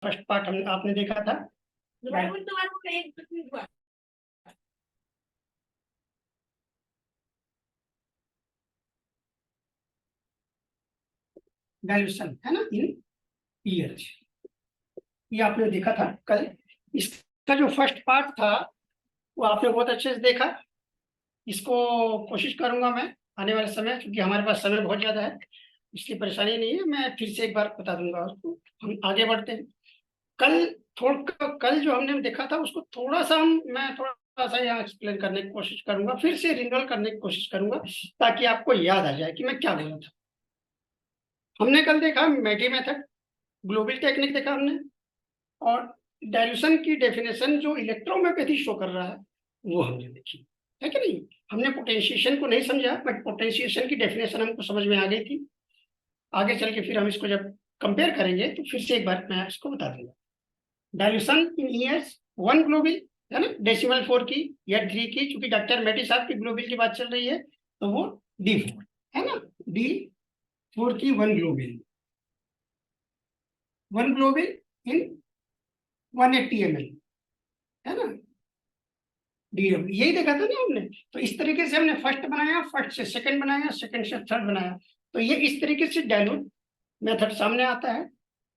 First part हमने आपने देखा था डाइल्यूशन, है ना, इन पीएच। ये आपने देखा था कल। इसका जो फर्स्ट पार्ट था वो आपने बहुत अच्छे से देखा। इसको कोशिश करूंगा मैं आने वाले समय, क्योंकि हमारे पास समय बहुत ज्यादा है, इसकी परेशानी नहीं है, मैं फिर से एक बार बता दूंगा उसको। हम आगे बढ़ते हैं। कल कल जो हमने देखा था उसको थोड़ा सा मैं थोड़ा सा यहाँ एक्सप्लेन करने की कोशिश करूंगा, फिर से रिन्यूअल करने की कोशिश करूंगा, ताकि आपको याद आ जाए कि मैं क्या बोला था। हमने कल देखा मैगी मेथड, ग्लोबल टेक्निक देखा हमने, और डाइल्यूशन की डेफिनेशन जो इलेक्ट्रोमैग्नेटिक शो कर रहा है वो हमने देखी, है कि नहीं। हमने पोटेंशिएशन को नहीं समझा, बट पोटेंशिएशन की डेफिनेशन हमको समझ में आ गई थी। आगे चल के फिर हम इसको जब कंपेयर करेंगे तो फिर से एक बार मैं इसको बता दूंगा। डाइल्यूशन इन ईयर्स, वन ग्लोबल, है ना, डेसिमल 4 की या 3 की, चूंकि डॉक्टर मेटी साहब की ग्लोबल की बात चल रही है तो वो D4 है ना, D4 की वन ग्लोबल इन 180 ml, है ना, DM यही देखा था ना हमने। तो इस तरीके से हमने फर्स्ट बनाया, फर्स्ट से सेकंड बनाया, सेकंड से थर्ड बनाया, तो ये इस तरीके से डायलूट मेथड सामने आता है।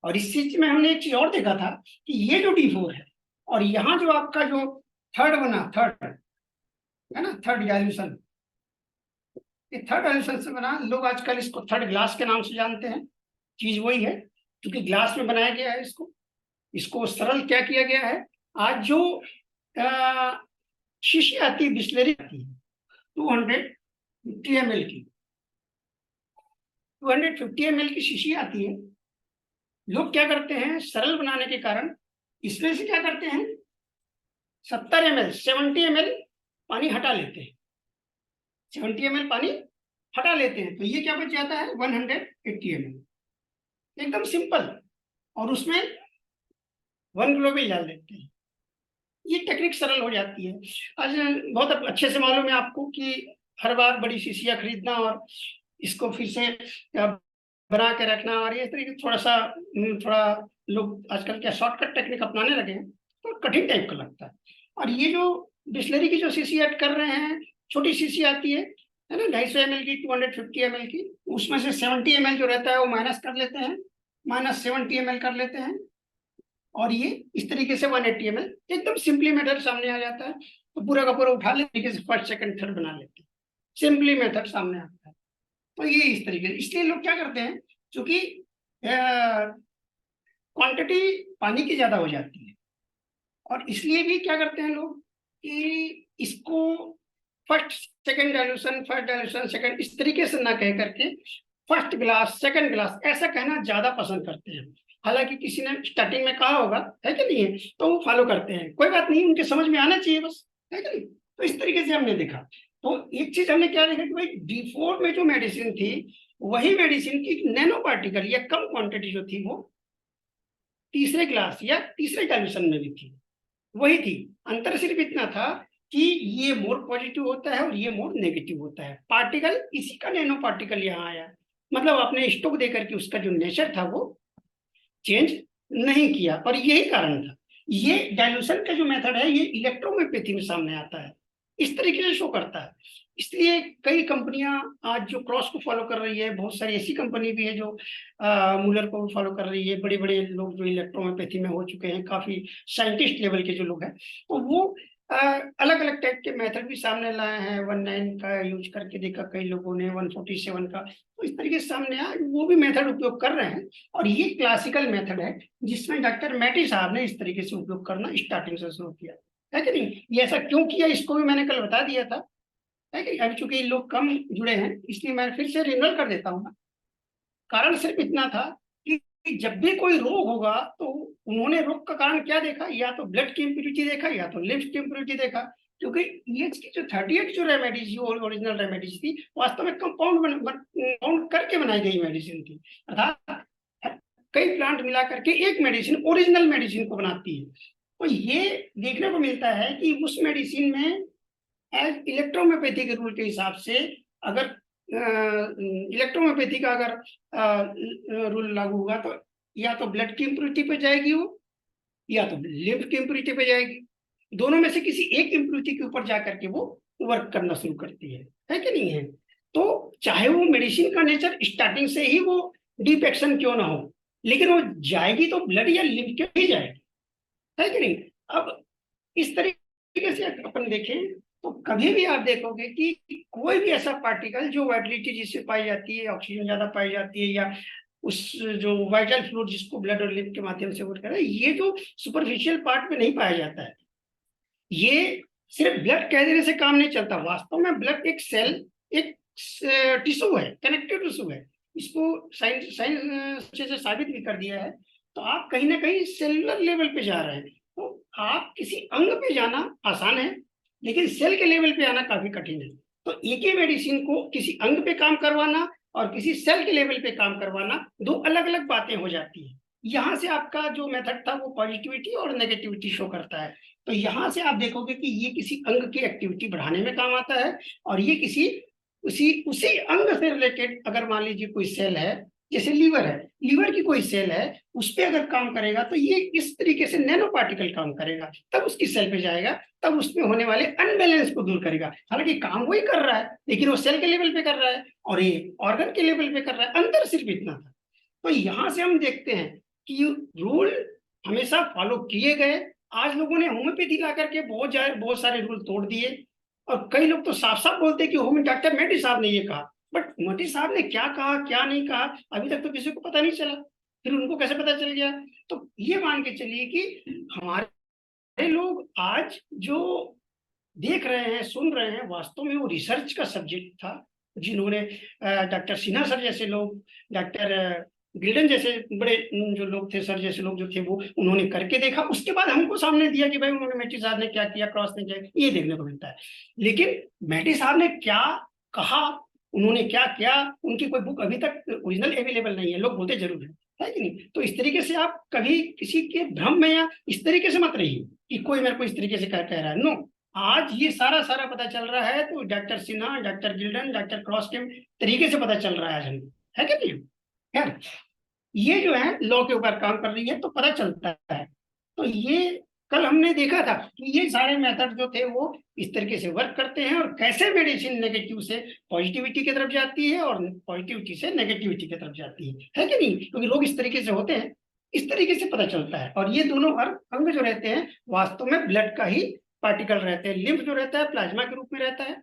और इस चीज में हमने एक चीज और देखा था कि ये जो D4 है और यहाँ जो आपका जो थर्ड बना, थर्ड, है ना, थर्ड डाइल्यूशन, ये थर्ड डाइल्यूशन से बना, लोग आजकल इसको थर्ड ग्लास के नाम से जानते हैं। चीज वही है, क्योंकि ग्लास में बनाया गया है इसको। इसको सरल क्या किया गया है, आज जो शीशी आती है, बिस्लरी आती है 250 ml की, 250 ml की शीशी आती है। लोग क्या करते हैं, सरल बनाने के कारण इसमें से क्या करते हैं, 70 ml पानी हटा लेते हैं, 70 ml पानी हटा लेते हैं, तो ये क्या बच जाता है, 180 ml, एकदम सिंपल। और उसमें वन ग्लोबल डाल देते हैं, ये टेक्निक सरल हो जाती है। आज बहुत अच्छे से मालूम है आपको कि हर बार बड़ी शीशियां खरीदना और इसको फिर से बना के रखना, और ये तरीके थोड़ा सा थोड़ा लोग आजकल क्या शॉर्टकट टेक्निक अपनाने लगे हैं, तो कठिन टाइप का लगता है। और ये जो बिस्लरी की जो शीशी ऐड कर रहे हैं, छोटी शीशी आती है ना, 250 ml की, 250 ml की, उसमें से 70 ml जो रहता है वो माइनस कर लेते हैं, -70 ml कर लेते हैं, और ये इस तरीके से 180 ml, एकदम सिंपली मेथड सामने आ जाता है। तो पूरा का पूरा उठा लेते तरीके से फर्स्ट सेकंड थर्ड बना लेते हैं, सिंपली मेथड सामने आता है। तो ये इस तरीके से, इसलिए लोग क्या करते हैं, क्योंकि क्वांटिटी पानी की ज्यादा हो जाती है, और इसलिए भी क्या करते हैं लोग कि इसको first second dilution, first dilution second, इस तरीके से ना कह करके फर्स्ट ग्लास सेकंड ग्लास ऐसा कहना ज्यादा पसंद करते हैं। हालांकि किसी ने स्टार्टिंग में कहा होगा, है कि नहीं है, तो वो फॉलो करते हैं, कोई बात नहीं, उनके समझ में आना चाहिए बस, है कि नहीं। तो इस तरीके से हमने देखा। तो एक चीज हमने क्या देखा कि भाई D4 में जो मेडिसिन थी, वही मेडिसिन की नैनो पार्टिकल या कम क्वांटिटी जो थी वो तीसरे ग्लास या तीसरे डाइल्यूशन में भी थी, वही थी। अंतर सिर्फ इतना था कि ये मोर पॉजिटिव होता है और ये मोर नेगेटिव होता है। पार्टिकल इसी का नैनो पार्टिकल यहाँ आया, मतलब आपने स्टोक देकर के उसका जो नेचर था वो चेंज नहीं किया, और यही कारण था। ये डाइल्यूशन का जो मेथड है ये इलेक्ट्रोमैग्नेटिक में सामने आता है, इस तरीके से शो करता है। इसलिए कई कंपनियां आज जो क्रॉस को फॉलो कर रही है, बहुत सारी ऐसी कंपनी भी है जो मूलर को फॉलो कर रही है, बड़े बड़े लोग जो इलेक्ट्रोमैग्नेटिक में हो चुके हैं, काफी साइंटिस्ट लेवल के जो लोग हैं, तो वो अलग अलग टाइप के मेथड भी सामने लाए हैं। 19 का यूज करके देखा कई लोगों ने, 147 का, तो इस तरीके से सामने आया, वो भी मेथड उपयोग कर रहे हैं। और ये क्लासिकल मेथड है जिसमें डॉक्टर मैटी साहब ने इस तरीके से उपयोग करना स्टार्टिंग से शुरू किया, है कि नहीं। ये ऐसा क्यों किया, इसको भी मैंने कल बता दिया था, है कि अब चूंकि लोग कम जुड़े हैं इसलिए मैं फिर से रिन्यूअल कर देता हूँ। कारण सिर्फ इतना था कि जब भी कोई रोग होगा तो उन्होंने रोग का कारण क्या देखा, या तो ब्लड की इम्प्योरिटी देखा या तो लिम्फ की इम्प्योरिटी देखा। क्योंकि ये की जो 38 जो रेमेडीज ओरिजिनल रेमेडीज थी, वास्तव में कंपाउंड करके बनाई गई मेडिसिन थी, अर्थात कई प्लांट मिला करके एक मेडिसिन, ओरिजिनल मेडिसिन को बनाती है। तो ये देखने को मिलता है कि उस मेडिसिन में एज इलेक्ट्रोम्योपैथी के रूल के हिसाब से, अगर इलेक्ट्रोम्योपैथी का अगर रूल लागू होगा तो या तो ब्लड की इम्प्योरिटी पे जाएगी वो, या तो लिम्फ की इम्प्योरिटी पे जाएगी। दोनों में से किसी एक इम्प्योरिटी के ऊपर जाकर के वो वर्क करना शुरू करती है कि नहीं है। तो चाहे वो मेडिसिन का नेचर स्टार्टिंग से ही वो डीप एक्शन क्यों ना हो, लेकिन वो जाएगी तो ब्लड या लिम्फ के ही जाएगी, है कि नहीं। अब इस तरीके से अपन देखें तो कभी भी आप देखोगे कि कोई भी ऐसा पार्टिकल जो वाइटलिटी जिससे पाई जाती है, ऑक्सीजन ज्यादा पाई जाती है, या उस जो वाइटल फ्लूइड जिसको ब्लड और लिम्फ के माध्यम से वर्क कर रहा है, ये जो सुपरफिशियल पार्ट में नहीं पाया जाता है। ये सिर्फ ब्लड कह देने से काम नहीं चलता, वास्तव में ब्लड एक सेल, एक टिश्यू है, कनेक्टिव टिश्यू है। इसको साइंस से साबित भी कर दिया है। तो आप कहीं ना कहीं सेलुलर लेवल पे जा रहे हैं। तो आप किसी अंग पे जाना आसान है, लेकिन सेल के लेवल पे आना काफी कठिन है। तो एक ही मेडिसिन को किसी अंग पे काम करवाना और किसी सेल के लेवल पे काम करवाना, दो अलग अलग बातें हो जाती है। यहाँ से आपका जो मेथड था वो पॉजिटिविटी और नेगेटिविटी शो करता है। तो यहाँ से आप देखोगे कि ये किसी अंग की एक्टिविटी बढ़ाने में काम आता है, और ये किसी उसी उसी अंग से रिलेटेड, अगर मान लीजिए कोई सेल है, जैसे लीवर है, लीवर की कोई सेल है, उस पर अगर काम करेगा तो ये इस तरीके से नैनो पार्टिकल काम करेगा, तब उसकी सेल पे जाएगा, तब उसमें होने वाले अनबैलेंस को दूर करेगा। हालांकि काम वही कर रहा है, लेकिन वो सेल के लेवल पे कर रहा है और ये ऑर्गन के लेवल पे कर रहा है, अंतर सिर्फ इतना था। तो यहां से हम देखते हैं कि रूल हमेशा फॉलो किए गए। आज लोगों ने होम्योपैथी ला करके बहुत सारे रूल तोड़ दिए, और कई लोग तो साफ साफ बोलते हैं कि होम्यो डॉक्टर मेटी साहब ने ये कहा। बट मोदी साहब ने क्या कहा क्या नहीं कहा अभी तक तो किसी को पता नहीं चला, फिर उनको कैसे पता चल गया। तो ये मान के चलिए कि हमारे लोग आज जो देख रहे हैं, सुन रहे हैं, वास्तव में वो रिसर्च का सब्जेक्ट था, जिन्होंने डॉक्टर सिन्हा सर जैसे लोग, डॉक्टर गिल्डन जैसे बड़े जो लोग थे, सर जैसे लोग जो थे, वो उन्होंने करके देखा, उसके बाद हमको सामने दिया कि भाई उन्होंने मेटी साहब ने क्या किया, क्रॉस ने क्या किया, ये देखने को मिलता है। लेकिन मेटी साहब ने क्या कहा, उन्होंने क्या किया, उनकी कोई बुक अभी तक ओरिजिनल अवेलेबल नहीं है, लोग बोलते जरूर है कि नहीं। तो इस तरीके से आप कभी किसी के भ्रम में या इस तरीके से मत रहिए कि कोई मेरे को इस तरीके से कह रहा है। नो, आज ये सारा सारा पता चल रहा है तो doctor Sinha, doctor Gilden, doctor Cross के तरीके से पता चल रहा है आज हमको, है कि नहीं। खैर, ये जो है लॉ के ऊपर काम कर रही है तो पता चलता है। तो ये कल हमने देखा था कि ये सारे मेथड जो थे वो इस तरीके से वर्क करते हैं, और कैसे मेडिसिन नेगेटिव से पॉजिटिविटी की तरफ जाती है और पॉजिटिविटी से नेगेटिविटी की तरफ जाती है कि नहीं। क्योंकि लोग इस तरीके से होते हैं, इस तरीके से पता चलता है। और ये दोनों अंग जो रहते हैं वास्तव में ब्लड का ही पार्टिकल रहते हैं। लिम्फ जो रहता है प्लाज्मा के रूप में रहता है,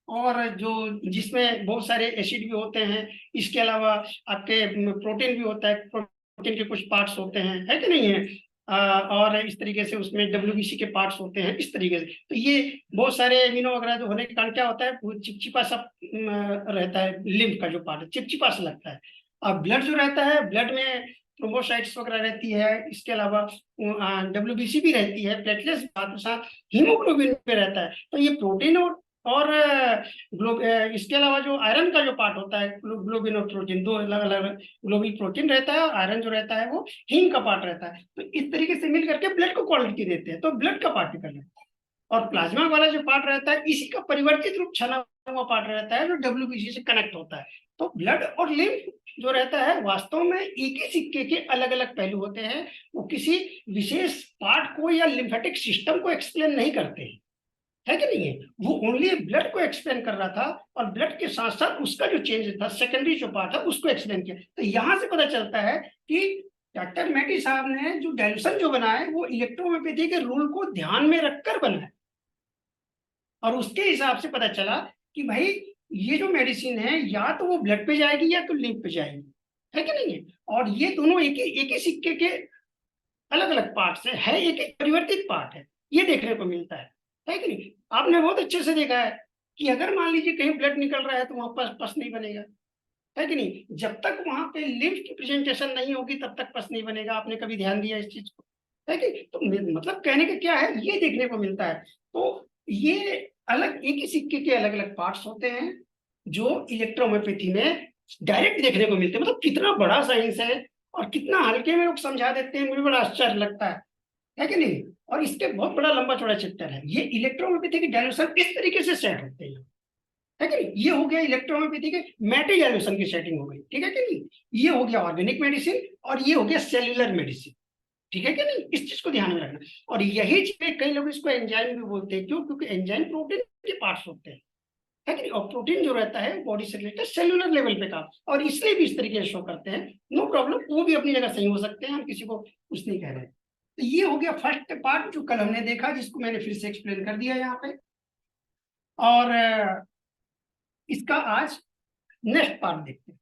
और जो जिसमें बहुत सारे एसिड भी होते हैं, इसके अलावा आपके प्रोटीन भी होता है, प्रोटीन के कुछ पार्ट्स होते हैं, है कि नहीं है। और इस तरीके से उसमें डब्ल्यूबीसी के पार्ट्स होते हैं, इस तरीके से। तो ये बहुत सारे एमिनो वगैरह जो होने के कारण क्या होता है, वो चिपचिपा सा रहता है। लिम्फ का जो पार्ट है चिपचिपा सा लगता है। और ब्लड जो रहता है, ब्लड में थ्रोम्बोसाइट्स वगैरह रहती है, इसके अलावा डब्ल्यूबीसी भी रहती है, प्लेटलेट्स साथ में साथ हीमोग्लोबिन पे रहता है। तो ये प्रोटीन और इसके अलावा जो आयरन का जो पार्ट होता है, ग्लोबिन और प्रोटीन, दो अलग अलग ग्लोबिन प्रोटीन रहता है, और आयरन जो रहता है वो हीम का पार्ट रहता है। तो इस तरीके से मिल करके ब्लड को क्वालिटी देते हैं, तो ब्लड का पार्टिकल है। और प्लाज्मा वाला जो पार्ट रहता है, इसी का परिवर्तित रूप छना हुआ पार्ट रहता है जो डब्ल्यूबीसी से कनेक्ट होता है। तो ब्लड और लिम्फ जो रहता है वास्तव में एक ही सिक्के के अलग अलग पहलू होते हैं। वो किसी विशेष पार्ट को या लिम्फेटिक सिस्टम को एक्सप्लेन नहीं करते हैं, है कि नहीं है। वो ओनली ब्लड को एक्सप्लेन कर रहा था, और ब्लड के साथ साथ उसका जो चेंज था, सेकेंडरी जो पार्ट था, उसको एक्सप्लेन किया। तो यहां से पता चलता है कि डॉक्टर मेटी साहब ने जो डायल्यूशन जो बनाया वो इलेक्ट्रोहोम्योपैथी के रूल को ध्यान में रखकर बनाया, और उसके हिसाब से पता चला कि भाई ये जो मेडिसिन है या तो वो ब्लड पे जाएगी या तो लिम्फ पे जाएगी, है कि नहीं है। और ये दोनों एक ही सिक्के के अलग अलग पार्ट है, एक एक परिवर्तित पार्ट है, ये देखने को मिलता है कि नहीं। आपने बहुत अच्छे से देखा है कि अगर मान लीजिए कहीं ब्लड निकल रहा है तो वहां पर पस नहीं बनेगा, है कि नहीं। जब तक वहां पे लिम्फ की प्रेजेंटेशन नहीं होगी तब तक पस नहीं बनेगा। आपने कभी ध्यान दिया इस चीज को, है कि। तो मतलब कहने का क्या है, ये देखने को मिलता है। तो ये अलग एक ही सिक्के के अलग अलग पार्ट्स होते हैं जो इलेक्ट्रोहोम्योपैथी में डायरेक्ट देखने को मिलते हैं। मतलब कितना बड़ा साइंस है और कितना हल्के में लोग समझा देते हैं, मुझे बड़ा आश्चर्य लगता है कि नहीं। और इसके बहुत बड़ा लंबा चौड़ा चैप्टर है। ये इलेक्ट्रोहोम्योपैथी की डायल्यूशन इस तरीके से सेट होते हैं। है कि नहीं। ये हो गया इलेक्ट्रोहोम्योपैथी के मेटल डाइल्यूशन की सेटिंग हो गई, ठीक है कि नहीं। ये हो गया ऑर्गेनिक मेडिसिन और ये हो गया सेल्यूलर मेडिसिन, ठीक है कि नहीं। इस चीज को ध्यान में रखना। और यही चीज कई लोग इसको एंजाइम भी बोलते हैं, क्यों? क्योंकि एंजाइम प्रोटीन के पार्ट्स होते हैं, है कि नहीं। और प्रोटीन जो रहता है बॉडी से रिलेटेड सेल्यूलर लेवल पे काम, और इसलिए भी इस तरीके से शो करते हैं। नो प्रॉब्लम, वो भी अपनी जगह सही हो सकते हैं, हम किसी को कुछ नहीं कह रहे हैं। तो ये हो गया फर्स्ट पार्ट जो कल हमने देखा, जिसको मैंने फिर से एक्सप्लेन कर दिया यहाँ पे। और इसका आज नेक्स्ट पार्ट देखते हैं।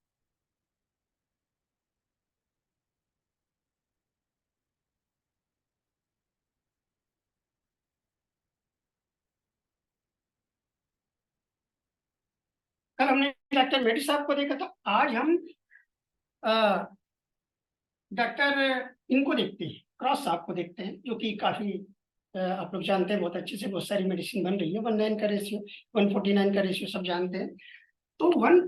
कल हमने डॉक्टर मेडी साहब को देखा था, आज हम डॉक्टर इनको देखते हैं, क्रॉस साहब को देखते हैं, जो कि काफी आप लोग जानते हैं बहुत अच्छे से, बहुत सारी मेडिसिन बन रही है। 19 का रेशियो, 149 का रेशियो सब जानते हैं। तो वन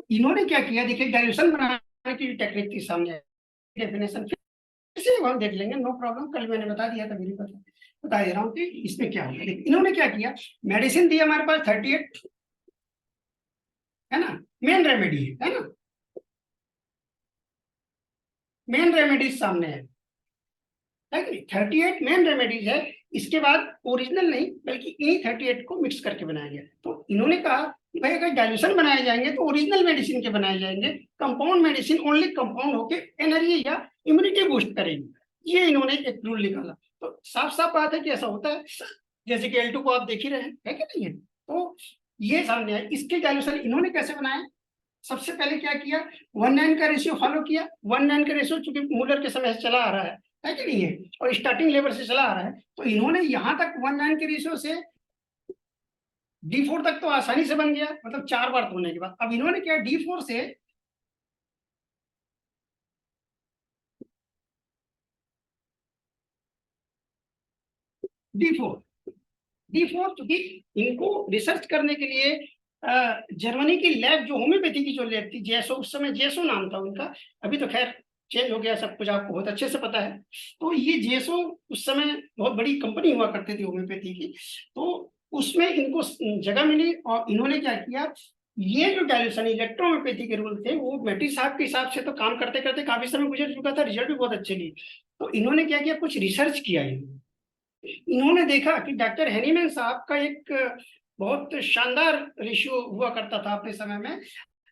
इन्होंने क्या किया, देखिए डाइल्यूशन बनाने की टेक्निक थी सामने, डेफिनेशन फिर से हम देख लेंगे, नो प्रॉब्लम। कल मैंने बता दिया था, मेरी बता दे रहा हूँ कि इसमें क्या होगा। इन्होंने क्या किया, मेडिसिन दी हमारे पास 38, है ना, मेन रेमेडी है ना, मेन रेमेडीज सामने है कि 38 मेन रेमेडीज है। इसके बाद ओरिजिनल नहीं बल्कि इन्हीं 38 को मिक्स करके बनाया गया। तो इन्होंने कहा कि भाई अगर डाइल्यूशन बनाए जाएंगे तो ओरिजिनल मेडिसिन के बनाए जाएंगे, कंपाउंड मेडिसिन ओनली कंपाउंड होके एनर्जी या इम्यूनिटी बूस्ट करेगी। ये इन्होंने एक रूल निकाला। तो साफ साफ बात है कि ऐसा होता है, जैसे कि L2 को आप देख ही रहे हैं, है कि नहीं है। तो ये सामने है। इसके डाइल्यूशन इन्होंने कैसे बनाया, सबसे पहले क्या किया, 1:9 का रेशियो फॉलो किया। 1:9 का रेशियो चूंकि मूलर के समय से चला आ रहा है कि नहीं है, और स्टार्टिंग लेवल से चला आ रहा है, तो इन्होंने यहां तक 1:9 के रेशियो से D4 तक तो आसानी से बन गया, मतलब 4 बार तोड़ने के बाद। अब इन्होंने क्या, D4 से D4 D4, चूंकि इनको रिसर्च करने के लिए जर्मनी की लैब, जो होम्योपैथी की जो लैब थी, जैसो, उस समय जैसो नाम था उनका, अभी तो खैर चेंज हो गया सब कुछ, आपको बहुत अच्छे से पता है। तो ये जेसो उस समय बहुत बड़ी कंपनी हुआ करती थी होम्योपैथी की, तो उसमें इनको जगह मिली। और इन्होंने क्या किया, ये जो डायल्यूशन इलेक्ट्रोहोम्योपैथी के रूल थे, वो मेटी साहब के हिसाब से तो काम करते करते काफी समय गुजर चुका था, रिजल्ट भी बहुत अच्छे लिए। तो इन्होंने क्या किया, कुछ रिसर्च किया। इन्होंने देखा कि डॉक्टर हैनीमैन साहब का एक बहुत शानदार रेशियो हुआ करता था अपने समय में,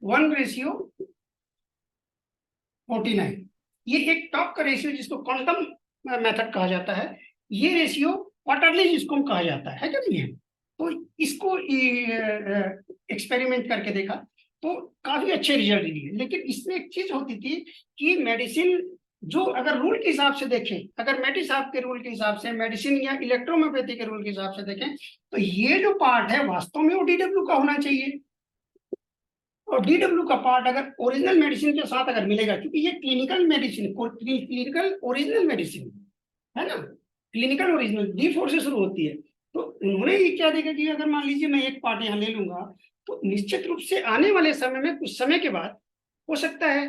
1:49। ये एक टॉप का रेशियो, जिसको क्वांटम मेथड कहा जाता है। ये रेशियो क्वार्टरली जिसको कहा जाता है कि नहीं है। तो इसको एक्सपेरिमेंट करके देखा, तो काफी अच्छे रिजल्ट दिए। लेकिन इसमें एक चीज होती थी कि मेडिसिन जो अगर रूल के हिसाब से देखें, अगर मेटी साहब के रूल के हिसाब से मेडिसिन या इलेक्ट्रोहोम्योपैथी के रूल के हिसाब से देखें, तो ये जो पार्ट है वास्तव में वो DW का होना चाहिए। और DW का पार्ट अगर ओरिजिनल मेडिसिन के साथ अगर मिलेगा, क्योंकि ये clinical medicine, clinical original medicine है ना, क्लिनिकल ओरिजिनल D4 से शुरू होती है। तो उन्होंने ये क्या देखा कि अगर मान लीजिए मैं एक पार्ट यहाँ ले लूंगा, तो निश्चित रूप से आने वाले समय में, कुछ समय के बाद, हो सकता है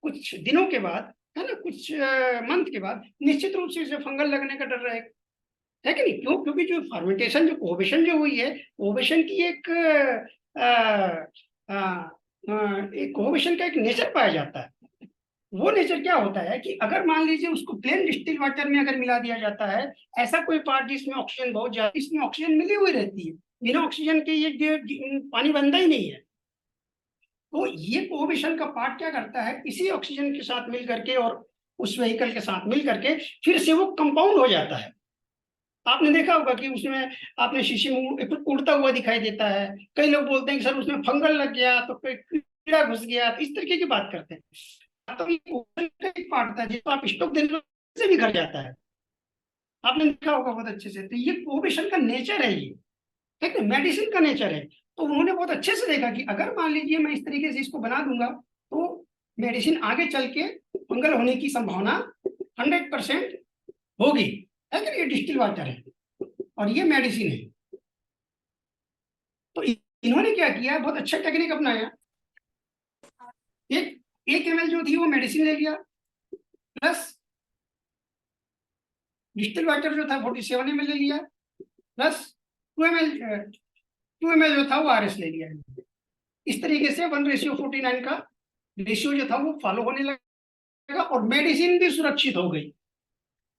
कुछ दिनों के बाद, है ना, कुछ मंथ के बाद, निश्चित रूप से इसे फंगल लगने का डर रहेगा, है कि नहीं। क्यों? क्योंकि जो फर्मेंटेशन, जो कोवेशन जो हुई है, कोवेशन की एक कोवेशन का एक नेचर पाया जाता है। वो नेचर क्या होता है कि अगर मान लीजिए उसको प्लेन डिस्टिल वाटर में अगर मिला दिया जाता है, ऐसा कोई पार्ट जिसमें ऑक्सीजन बहुत ज्यादा, इसमें ऑक्सीजन मिली हुई रहती है, बिना ऑक्सीजन के ये पानी बनता ही नहीं है। तो ये कोविशन का पार्ट क्या करता है, इसी ऑक्सीजन के साथ मिल करके और उस व्हीकल के साथ मिल करके फिर से वो कंपाउंड हो जाता है। आपने देखा होगा कि उसमें आपने शीशी में कुछ उड़ता हुआ दिखाई देता है। कई लोग बोलते हैं कि सर उसमें फंगल लग गया, तो कोई कीड़ा घुस गया, इस तरीके की बात करते हैं। तो ये कोविशन का एक पार्ट था जिसको आप स्टॉक देने से भी घर जाता है, आपने देखा होगा बहुत अच्छे से। तो ये कोविशन का नेचर है, ये ठीक है, मेडिसिन का नेचर है। तो उन्होंने बहुत अच्छे से देखा कि अगर मान लीजिए मैं इस तरीके से इसको बना दूंगा, तो मेडिसिन आगे चल के फंगल होने की संभावना 100% होगी, है कि ये डिस्टिल वाटर है और ये मेडिसिन है। तो इन्होंने क्या किया, बहुत अच्छा टेक्निक अपनाया। एक 1 ml जो थी वो मेडिसिन ले लिया, प्लस डिस्टिल वाटर जो था 47 ml ले लिया, प्लस 2 ml जो था वो RS ले लिया। इस तरीके से 1:49 का रेशियो जो था वो फॉलो होने लगा, और मेडिसिन भी सुरक्षित हो गई,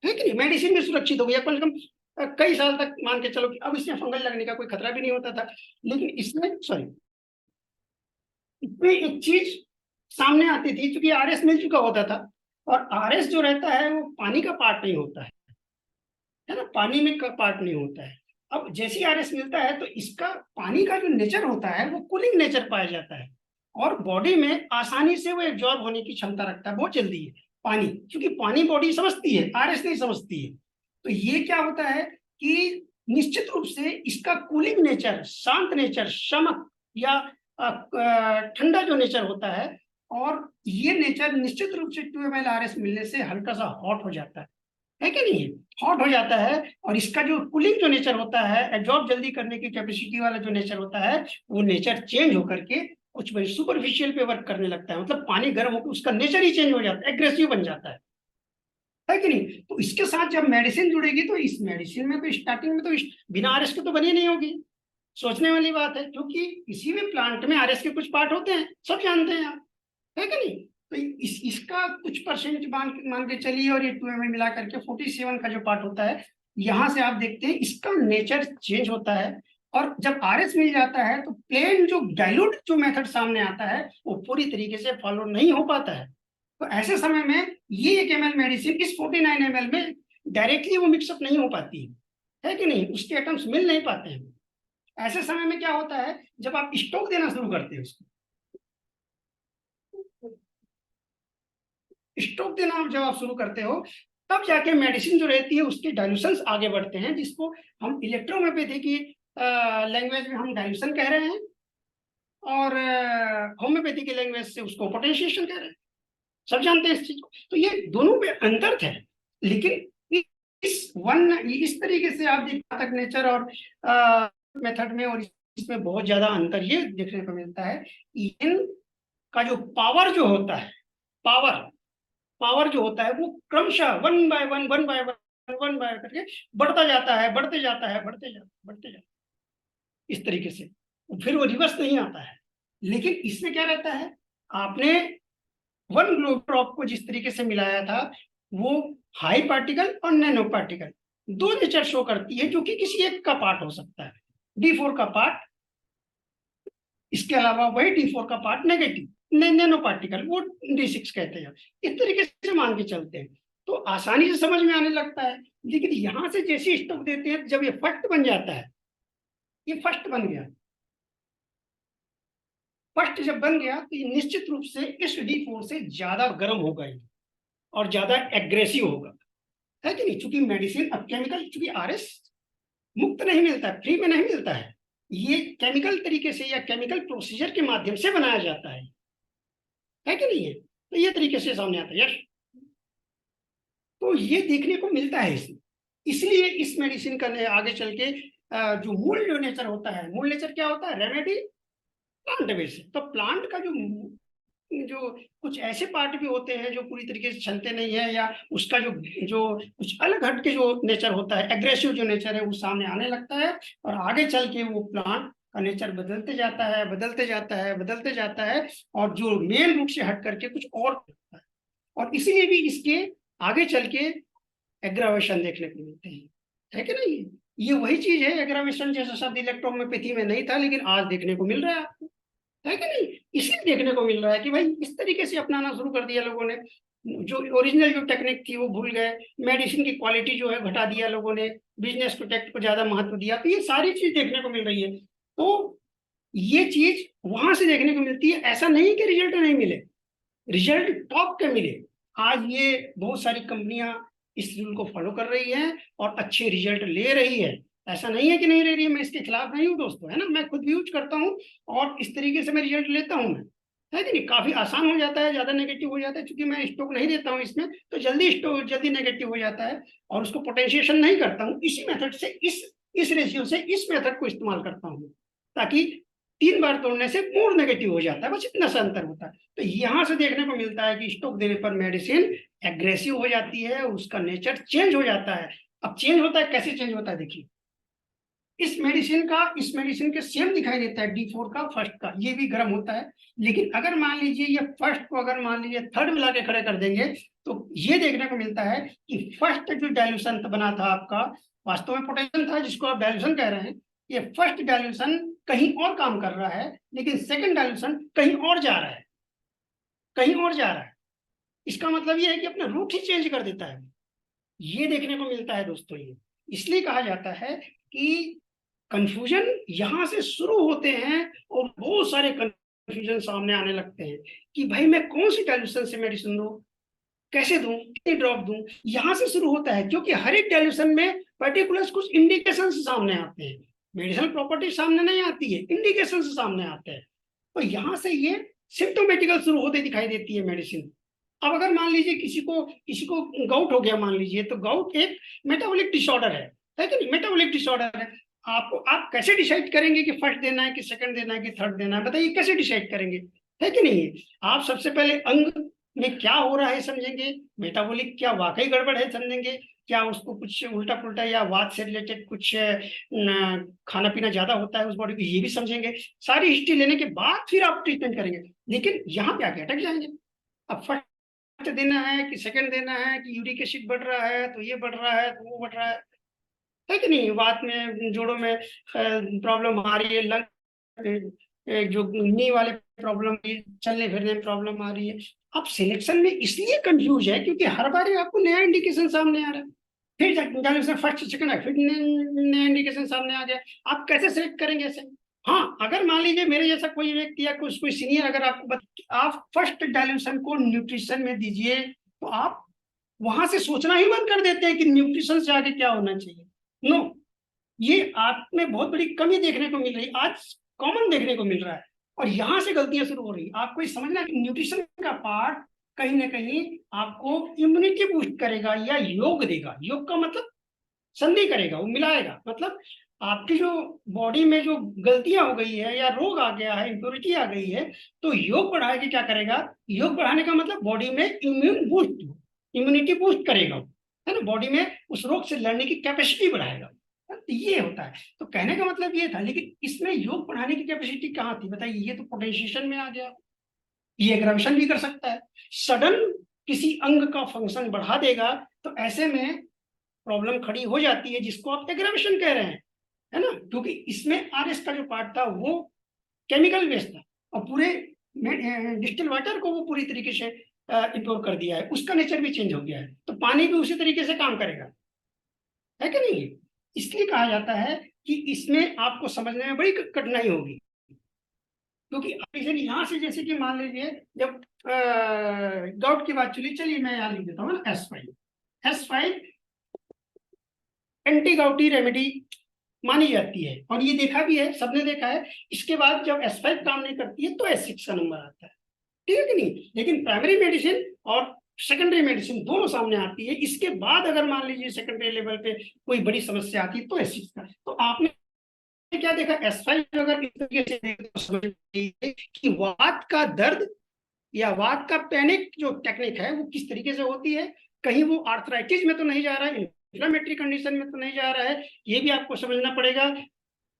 है कि नहीं? मेडिसिन भी सुरक्षित हो गई, कम से कम कई साल तक मान के चलो कि अब इसमें फंगल लगने का कोई खतरा भी नहीं होता था। लेकिन इसमें एक चीज सामने आती थी, क्योंकि RS मिल चुका होता था, और RS जो रहता है वो पानी का पार्ट नहीं होता है ना, पानी में का पार्ट नहीं होता है। अब जैसे RS मिलता है तो इसका पानी का जो नेचर होता है वो कूलिंग नेचर पाया जाता है, और बॉडी में आसानी से वो एब्जॉर्ब होने की क्षमता रखता है, बहुत जल्दी है पानी, क्योंकि पानी बॉडी समझती है, RS नहीं समझती है। तो ये क्या होता है कि निश्चित रूप से इसका कूलिंग नेचर, शांत नेचर, शमक या ठंडा जो नेचर होता है, और ये नेचर निश्चित रूप से 2 ml RS मिलने से हल्का सा हॉट हो जाता है कि नहीं? हॉट हो जाता है, और इसका जो कूलिंग जो नेचर होता है, एब्जॉर्ब जल्दी करने की कैपेसिटी वाला जो नेचर होता है, वो नेचर चेंज होकर के कुछ सुपरफिशियल पे वर्क करने लगता है, मतलब पानी गर्म होकर उसका नेचर ही चेंज हो जाता है, एग्रेसिव बन जाता है कि नहीं? तो इसके साथ जब मेडिसिन जुड़ेगी तो इस मेडिसिन में तो स्टार्टिंग में तो बिना RS के तो बनी नहीं होगी। सोचने वाली बात है, क्योंकि किसी भी प्लांट में RS के कुछ पार्ट होते हैं, सब जानते हैं आप, है कि नहीं? तो इसका कुछ परसेंट मान के चलिए, और ये 2 ml मिला करके 47 का जो पार्ट होता है, यहां से आप देखते हैं इसका नेचर चेंज होता है, और जब RS मिल जाता है तो प्लेन जो डाइल्यूट जो मेथड सामने आता है वो पूरी तरीके से फॉलो नहीं हो पाता है। तो ऐसे समय में ये 1 ml मेडिसिन इस 49 ml में डायरेक्टली वो मिक्सअप नहीं हो पाती है कि नहीं? उसके एटम्स मिल नहीं पाते हैं। ऐसे समय में क्या होता है, जब आप स्टोक देना शुरू करते हैं उसको, स्टोक देना जब आप शुरू करते हो, तब जाके मेडिसिन जो रहती है उसके डाइल्यूशंस आगे बढ़ते हैं, जिसको हम इलेक्ट्रोहोम्योपैथी की लैंग्वेज में हम डाइल्यूशन कह रहे हैं, और होम्योपैथी की लैंग्वेज से उसको पोटेंशिएशन कह रहे हैं। सब जानते हैं इस चीज को। तो ये दोनों में अंतर है, लेकिन इस तरीके से आप तक नेचर और मेथड में और इसमें बहुत ज्यादा अंतर ये देखने को मिलता है। इन का जो पावर जो होता है, पावर जो होता है वो क्रमशः वन बाय वन करके बढ़ता जाता है, बढ़ते जाता है, इस तरीके से, फिर वो रिवर्स नहीं आता है। लेकिन इसमें क्या रहता है, आपने वन ग्लोब को जिस तरीके से मिलाया था, वो हाई पार्टिकल और नैनो पार्टिकल दो नेचर शो करती है, जो कि किसी एक का पार्ट हो सकता है, D4 का पार्ट, इसके अलावा वही D4 का पार्ट नेगेटिव नैनो पार्टिकल, वो D6 कहते हैं। इस तरीके से मान के चलते हैं तो आसानी से समझ में आने लगता है। लेकिन यहां से जैसे स्टोक देते हैं, जब ये फर्स्ट बन जाता है, ये फर्स्ट बन गया, फर्स्ट जब बन गया तो ये निश्चित रूप से इस D4 से ज्यादा गर्म होगा और ज्यादा एग्रेसिव होगा, है कि नहीं? चूंकि मेडिसिन अब केमिकल, चूंकि RS मुक्त नहीं मिलता है, फ्री में नहीं मिलता है, ये केमिकल तरीके से या केमिकल प्रोसीजर के माध्यम से बनाया जाता है कि नहीं है? तो ये तरीके से सामने आता है। यस, तो ये देखने को मिलता है इसमें। इसलिए इस मेडिसिन का आगे चल के जो मूल जो नेचर होता है, मूल नेचर क्या होता है? Remedy plant based. तो प्लांट का जो कुछ ऐसे पार्ट भी होते हैं जो पूरी तरीके से चलते नहीं है, या उसका जो कुछ अलग हट के जो नेचर होता है, एग्रेसिव जो नेचर है, वो सामने आने लगता है, और आगे चल के वो प्लांट का नेचर बदलते जाता है, और जो मेन रूप से हट करके कुछ और होता है। और इसीलिए भी इसके आगे चल के एग्रावेशन देखने को मिलते हैं, है कि नहीं? ये वही चीज है, एग्रावेशन जैसा शब्द इलेक्ट्रोहोम्योपैथी में नहीं था, लेकिन आज देखने को मिल रहा है आपको, है कि नहीं? इसलिए देखने को मिल रहा है कि भाई इस तरीके से अपनाना शुरू कर दिया लोगों ने, जो ओरिजिनल जो टेक्निक थी वो भूल गए, मेडिसिन की क्वालिटी जो है घटा दिया लोगों ने, बिजनेस प्रोटेक्ट को ज्यादा महत्व दिया, तो ये सारी चीज देखने को मिल रही है। तो ये चीज वहां से देखने को मिलती है। ऐसा नहीं कि रिजल्ट नहीं मिले, रिजल्ट टॉप के मिले। आज ये बहुत सारी कंपनियां इस रूल को फॉलो कर रही हैं और अच्छे रिजल्ट ले रही है, ऐसा नहीं है कि नहीं ले रही है। मैं इसके खिलाफ नहीं हूँ दोस्तों, है ना, मैं खुद भी यूज करता हूँ और इस तरीके से मैं रिजल्ट लेता हूँ मैं, है कि नहीं? काफी आसान हो जाता है, ज्यादा नेगेटिव हो जाता है, क्योंकि मैं स्टोक नहीं देता हूँ इसमें, तो जल्दी नेगेटिव हो जाता है, और उसको पोटेंशिएशन नहीं करता हूँ। इसी मेथड से, इस रेशियो से इस मेथड को इस्तेमाल करता हूँ, ताकि 3 बार तोड़ने से मोर नेगेटिव हो जाता है, बस इतना सा अंतर होता है। तो यहाँ से देखने को मिलता है कि स्टोक देने पर मेडिसिन एग्रेसिव हो जाती है, उसका नेचर चेंज हो जाता है। अब चेंज होता है, कैसे चेंज होता है देखिए, इस मेडिसिन के सेम दिखाई देता है D4 का, फर्स्ट का, ये भी गर्म होता है। लेकिन अगर मान लीजिए ये फर्स्ट को अगर मान लीजिए थर्ड मिला के खड़े कर देंगे, तो ये देखने को मिलता है कि फर्स्ट जो डाइल्यूशन बना था आपका, वास्तव में पोटेंशियल था जिसको आप डाइल्यूशन कह रहे हैं, ये फर्स्ट डाइल्यूशन कहीं और काम कर रहा है, लेकिन सेकंड डाइल्यूशन कहीं और जा रहा है, कहीं और जा रहा है। इसका मतलब ये है कि अपना रूट ही चेंज कर देता है, ये देखने को मिलता है दोस्तों। ये इसलिए कहा जाता है कि कंफ्यूजन यहां से शुरू होते हैं और बहुत सारे कंफ्यूजन सामने आने लगते हैं कि भाई मैं कौन सी डाइल्यूशन से मेडिसिन दूं, कैसे दूं, कितनी ड्रॉप दूं, यहां से शुरू होता है। क्योंकि हर एक डाइल्यूशन में पर्टिकुलर कुछ इंडिकेशन सामने आते हैं, मेडिसिनल प्रॉपर्टी सामने नहीं आती है, इंडिकेशन सामने आते हैं। तो यहाँ से ये सिम्टोमेटिकल शुरू होते दिखाई देती है मेडिसिन। अब अगर मान लीजिए किसी को गाउट हो गया मान लीजिए, तो गाउट एक मेटाबॉलिक डिसऑर्डर है कि नहीं, मेटाबॉलिक डिसऑर्डर है। आप कैसे डिसाइड करेंगे कि फर्स्ट देना है कि सेकंड देना है कि थर्ड देना है, बताइए कैसे डिसाइड करेंगे, है कि नहीं है? आप सबसे पहले अंग में क्या हो रहा है समझेंगे, मेटाबॉलिक क्या वाकई गड़बड़ है समझेंगे, क्या उसको कुछ उल्टा पुल्टा या वात से रिलेटेड कुछ खाना पीना ज्यादा होता है उस बॉडी को, ये भी समझेंगे। सारी हिस्ट्री लेने के बाद फिर आप ट्रीटमेंट करेंगे। लेकिन यहाँ पे आके अटक जाएंगे। अब फर्स्ट देना है कि सेकंड देना है, कि यूरिक एसिड बढ़ रहा है तो ये बढ़ रहा है तो वो बढ़ रहा है कि नहीं, वात में जोड़ों में प्रॉब्लम आ रही है, लंग जो नी वाले प्रॉब्लम, चलने फिरने में प्रॉब्लम आ रही है। अब सिलेक्शन में इसलिए कंफ्यूज है क्योंकि हर बार आपको नया इंडिकेशन सामने आ रहा है, फिर फर्स्ट सेकंड है, फिर नया इंडिकेशन सामने आ गया, आप कैसे सिलेक्ट करेंगे ऐसे? हाँ, अगर मान लीजिए मेरे जैसा कोई व्यक्ति या कोई सीनियर अगर आपको आप फर्स्ट डाइल्यूशन को न्यूट्रिशन में दीजिए, तो आप वहां से सोचना ही बंद कर देते हैं कि न्यूट्रिशन से आगे क्या होना चाहिए। नो, ये आप में बहुत बड़ी कमी देखने को मिल रही है, आज कॉमन देखने को मिल रहा है, और यहां से गलतियां शुरू हो रही। आपको ये समझना कि न्यूट्रिशन का पार्ट कहीं ना कहीं आपको इम्यूनिटी बूस्ट करेगा या योग देगा। योग का मतलब संधि करेगा, वो मिलाएगा, मतलब आपकी जो बॉडी में जो गलतियां हो गई है या रोग आ गया है, इम्प्योरिटी आ गई है, तो योग बढ़ा के क्या करेगा, योग बढ़ाने का मतलब बॉडी में इम्यूनिटी बूस्ट करेगा, है ना, बॉडी में उस रोग से लड़ने की कैपेसिटी बढ़ाएगा। ये होता है। तो कहने का मतलब ये था, लेकिन इसमें योग बढ़ाने की कैपेसिटी कहाँ थी बताइए? ये तो पोटेंशिएशन में आ गया, ये एग्रावेशन भी कर सकता है, सडन किसी अंग का फंक्शन बढ़ा देगा, तो ऐसे में प्रॉब्लम खड़ी हो जाती है, जिसको आप एग्रावेशन कह रहे हैं, है ना। क्योंकि इसमें आरएस का जो पार्ट था वो केमिकल बेस्ड था, और पूरे डिस्टिल वाटर को वो पूरी तरीके से इंप्योर कर दिया है, उसका नेचर भी चेंज हो गया है, तो पानी भी उसी तरीके से काम करेगा, है कि नहीं? इसलिए कहा जाता है कि इसमें आपको समझने में बड़ी कठिनाई होगी। क्योंकि यहां से जैसे कि मान लीजिए जब गाउट की बात चली, चलिए मैं यहां लिख देता हूँ ना S5 एंटी गाउटी रेमेडी मानी जाती है, और ये देखा भी है, सबने देखा है। इसके बाद जब S5 काम नहीं करती है तो S6 का नंबर आता है, ठीक है कि नहीं? लेकिन प्राइमरी मेडिसिन और सेकेंडरी मेडिसिन दोनों सामने आती है। इसके बाद अगर मान लीजिए सेकेंडरी लेवल पे कोई बड़ी समस्या आती है तो S6 का। तो आपने क्या देखा, S5 अगर इस तरीके से देखें तो समझ लीजिए कि वात का दर्द या वात का पैनिक जो टेक्निक है वो किस तरीके से होती है। कहीं वो आर्थराइटिस में तो नहीं जा रहा है, इन्फ्लेमेटरी कंडीशन में तो नहीं जा रहा है, ये भी आपको समझना पड़ेगा।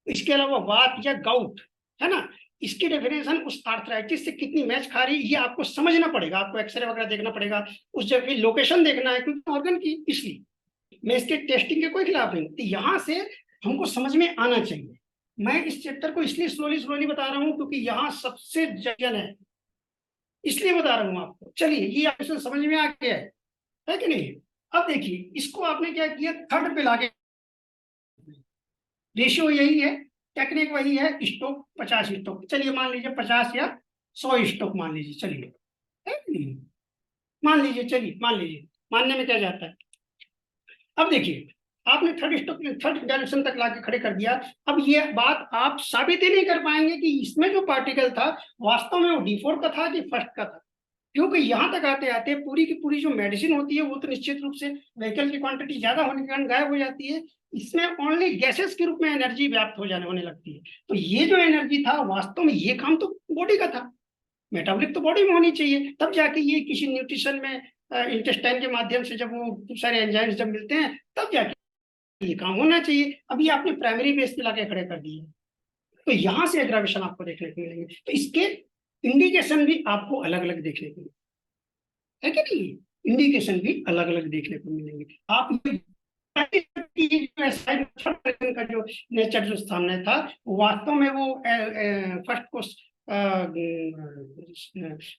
इसके अलावा वात या गाउट, है ना, इसकी डेफिनेशन उस आर्थराइटिस से कितनी मैच खा रही है, ये आपको समझना पड़ेगा, आपको एक्सरे वगैरह देखना पड़ेगा, उस जगह की लोकेशन देखना है क्योंकि ऑर्गन की। इसलिए मैं इसके टेस्टिंग के कोई खिलाफ नहीं, तो यहाँ से हमको समझ में आना चाहिए। मैं इस चैप्टर को इसलिए स्लोली बता रहा हूँ क्योंकि यहाँ सबसे जटिल है, इसलिए बता रहा हूँ आपको। चलिए, ये आपको समझ में आ गया है कि नहीं? अब देखिए, इसको आपने क्या किया, थर्ड पे लाके, रेशियो यही है, टेक्निक वही है, स्टोक 50 स्टोक, चलिए मान लीजिए 50 या 100 स्टोक मान लीजिए, चलिए, है कि नहीं? मान लीजिए, चलिए मान लीजिए, मानने में क्या जाता है। अब देखिए, आपने थर्ड डायरेक्शन तक लाके खड़े कर दिया। अब ये बात आप साबित ही नहीं कर पाएंगे कि इसमें जो पार्टिकल था वास्तव में वो D4 का था कि फर्स्ट का था, क्योंकि यहाँ तक आते आते पूरी की पूरी जो मेडिसिन होती है वो तो निश्चित रूप से व्हीकल की क्वांटिटी ज्यादा होने के कारण गायब हो जाती है। इसमें ओनली गैसेस के रूप में एनर्जी व्याप्त हो जाने होने लगती है। तो ये जो एनर्जी था वास्तव में ये काम तो बॉडी का था, मेटाबॉलिक तो बॉडी में होनी चाहिए, तब जाके ये किसी न्यूट्रिशन में इंटेस्टाइन के माध्यम से जब वो सारे एंजाइम्स जब मिलते हैं तब जाके ये काम होना चाहिए। अब ये आपने प्राइमरी बेस पे लाके खड़े कर दिए, तो यहाँ से एग्रावेशन आपको देखने को मिलेंगे। तो इसके इंडिकेशन भी आपको अलग अलग देखने को मिलेंगे, है कि नहीं? इंडिकेशन भी अलग अलग देखने को मिलेंगे। आप का जो नेचर जो सामने था वास्तव में वो फर्स्ट को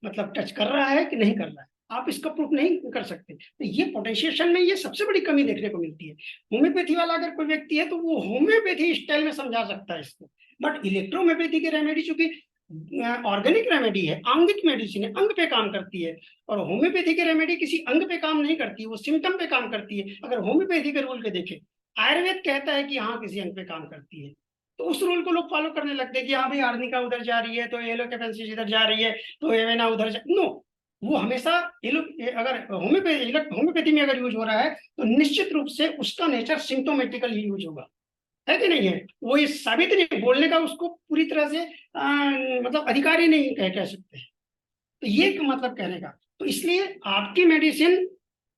मतलब टच कर रहा है कि नहीं कर रहा है, आप इसका प्रूफ नहीं कर सकते। तो ये पोटेंशिएशन में ये सबसे बड़ी कमी देखने को मिलती है। होम्योपैथी वाला अगर कोई व्यक्ति है तो वो होम्योपैथी स्टाइल में समझा सकता है इसको, बट इलेक्ट्रोहोम्योपैथी की रेमेडी चूंकि ऑर्गेनिक रेमेडी है, आंगिक मेडिसिन है, अंग पे काम करती है, और होम्योपैथी की रेमेडी किसी अंग पे काम नहीं करती, वो सिम्टम पे काम करती है। अगर होम्योपैथी के रूल के देखें, आयुर्वेद कहता है कि हाँ किसी अंग पे काम करती है, तो उस रूल को लोग फॉलो करने लगते हैं कि हाँ भाई आर्निका उधर जा रही है तो एलोकेपेंसिस इधर जा रही है तो एवेना उधर जा, नो, वो हमेशा अगर होम्योपैथी में अगर यूज हो रहा है तो निश्चित रूप से उसका नेचर सिम्टोमेटिकल ही यूज होगा, है कि नहीं है? वो ये साबित नहीं, बोलने का उसको पूरी तरह से मतलब अधिकार ही नहीं कह सकते हैं। तो ये मतलब कहने का, तो इसलिए आपकी मेडिसिन